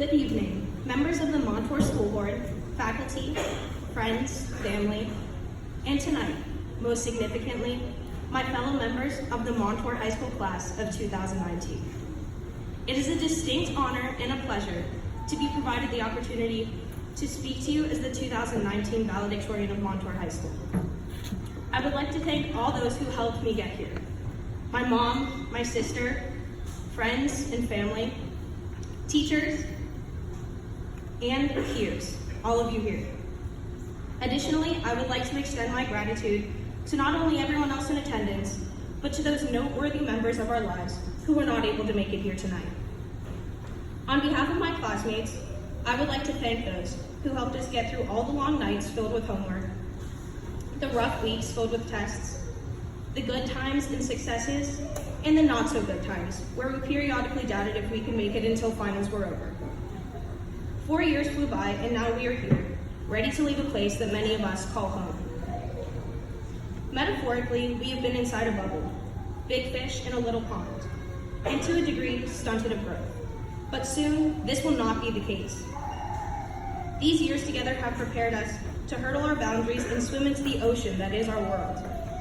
Good evening, members of the Montour School Board, faculty, friends, family, and tonight, most significantly, my fellow members of the Montour High School class of 2019. It is a distinct honor and a pleasure to be provided the opportunity to speak to you as the 2019 Valedictorian of Montour High School. I would like to thank all those who helped me get here. My mom, my sister, friends and family, teachers, and peers, all of you here. Additionally, I would like to extend my gratitude to not only everyone else in attendance, but to those noteworthy members of our lives who were not able to make it here tonight. On behalf of my classmates, I would like to thank those who helped us get through all the long nights filled with homework, the rough weeks filled with tests, the good times and successes, and the not so good times, where we periodically doubted if we could make it until finals were over. 4 years flew by, and now we are here, ready to leave a place that many of us call home. Metaphorically, we have been inside a bubble, big fish in a little pond, and to a degree, stunted of growth. But soon, this will not be the case. These years together have prepared us to hurdle our boundaries and swim into the ocean that is our world,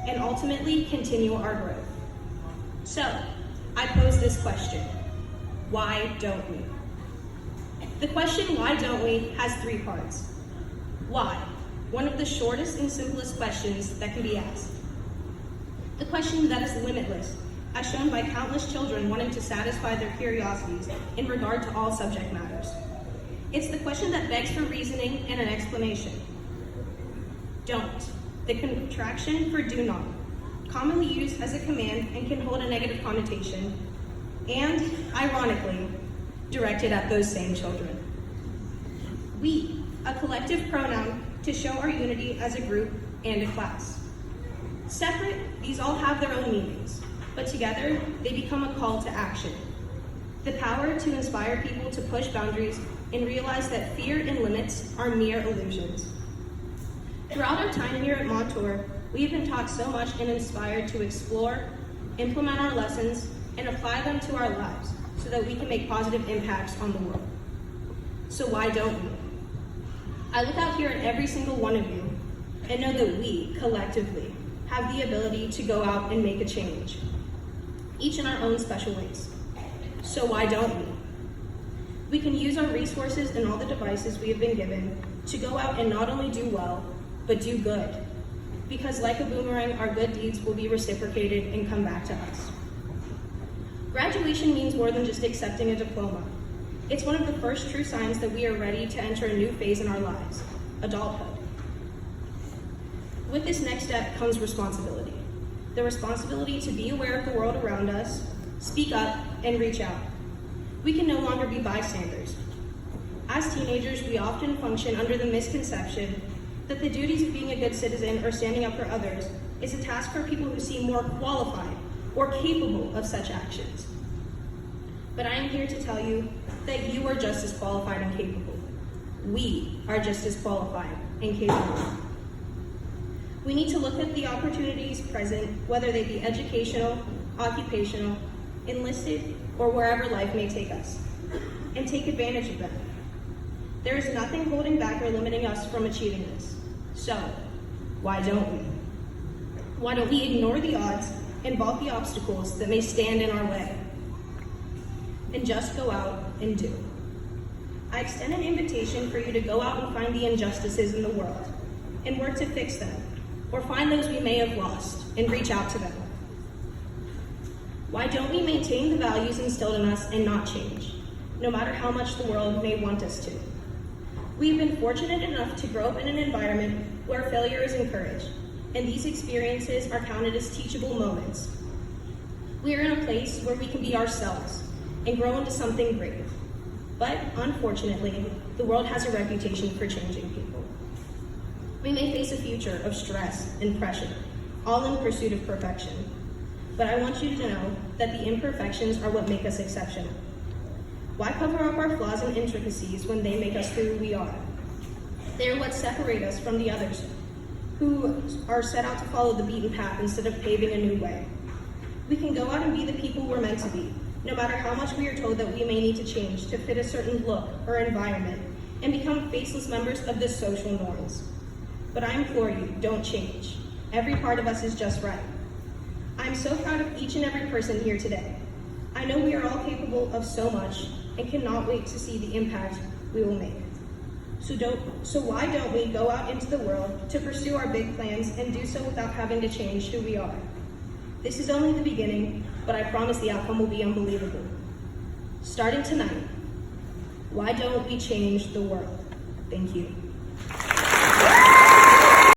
and ultimately continue our growth. So, I pose this question: why don't we? The question, why don't we, has 3 parts. Why? One of the shortest and simplest questions that can be asked. The question that is limitless, as shown by countless children wanting to satisfy their curiosities in regard to all subject matters. It's the question that begs for reasoning and an explanation. Don't, the contraction for do not, commonly used as a command and can hold a negative connotation, and, ironically, directed at those same children. We, a collective pronoun to show our unity as a group and a class. Separate, these all have their own meanings, but together, they become a call to action. The power to inspire people to push boundaries and realize that fear and limits are mere illusions. Throughout our time here at Montour, we have been taught so much and inspired to explore, implement our lessons, and apply them to our lives so that we can make positive impacts on the world. So why don't we? I look out here at every single one of you and know that we, collectively, have the ability to go out and make a change, each in our own special ways. So why don't we? We can use our resources and all the devices we have been given to go out and not only do well, but do good. Because like a boomerang, our good deeds will be reciprocated and come back to us. Graduation means more than just accepting a diploma. It's one of the first true signs that we are ready to enter a new phase in our lives, adulthood. With this next step comes responsibility. The responsibility to be aware of the world around us, speak up, and reach out. We can no longer be bystanders. As teenagers, we often function under the misconception that the duties of being a good citizen or standing up for others is a task for people who seem more qualified or capable of such actions. But I am here to tell you that you are just as qualified and capable. We are just as qualified and capable. We need to look at the opportunities present, whether they be educational, occupational, enlisted, or wherever life may take us, and take advantage of them. There is nothing holding back or limiting us from achieving this. So, why don't we? Why don't we ignore the odds and vault the obstacles that may stand in our way, and just go out and do? I extend an invitation for you to go out and find the injustices in the world, and work to fix them, or find those we may have lost, and reach out to them. Why don't we maintain the values instilled in us and not change, no matter how much the world may want us to? We've been fortunate enough to grow up in an environment where failure is encouraged, and these experiences are counted as teachable moments. We are in a place where we can be ourselves and grow into something great. But unfortunately, the world has a reputation for changing people. We may face a future of stress and pressure, all in pursuit of perfection. But I want you to know that the imperfections are what make us exceptional. Why cover up our flaws and intricacies when they make us who we are? They are what separate us from the others who are set out to follow the beaten path instead of paving a new way. We can go out and be the people we're meant to be, no matter how much we are told that we may need to change to fit a certain look or environment and become faceless members of the social norms. But I implore you, don't change. Every part of us is just right. I'm so proud of each and every person here today. I know we are all capable of so much and cannot wait to see the impact we will make. So why don't we go out into the world to pursue our big plans and do so without having to change who we are? This is only the beginning, but I promise the outcome will be unbelievable. Starting tonight, why don't we change the world? Thank you.